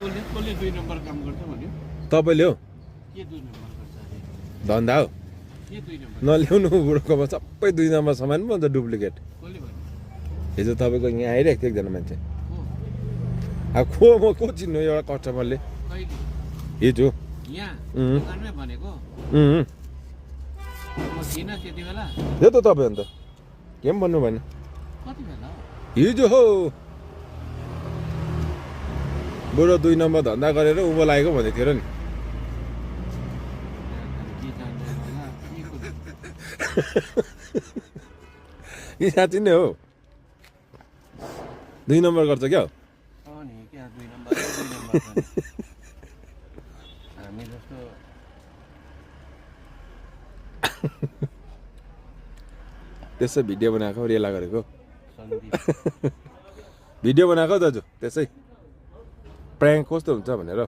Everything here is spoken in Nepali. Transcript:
कसले 2 नम्बर काम गर्छ भन्यो तपाईँले हो के 2 नम्बर गर्छ अरे धन्दा हो के 2 नम्बर नल्याउनु बुढोकोमा सबै 2 नम्बर सामान पो हुन्छ डुप्लिकेट कसले भन्यो हिजो तपाईँको यहाँ आइरहेको थियो एकजना मान्छे हो अब को चिन्नु एउटा कस्टमरले कहिले हिजो यहाँ उम्. दोकानमै भनेको उम्, म थिइनँ त्यति बेला थियो त तपाईँ अन्त के पनि भन्नु भएन कति बेला हो हिजो हो बुढो 2 नम्बर धन्दा गरेर उँभो लागेको भन्दै थियो र नि के जान्दैन होला के को यी साँच्ची नै हो 2 नम्बर गर्छ क्या नि क्या 2 नम्बर 2 नम्बर छ नि। हामी जस्तो त्यसै भिडियो बनाएको रेला गरेको सन्दीप भिडियो बनाएको दाजु त्यसै प्र्याङ्क कस्तो हुन्छ भनेर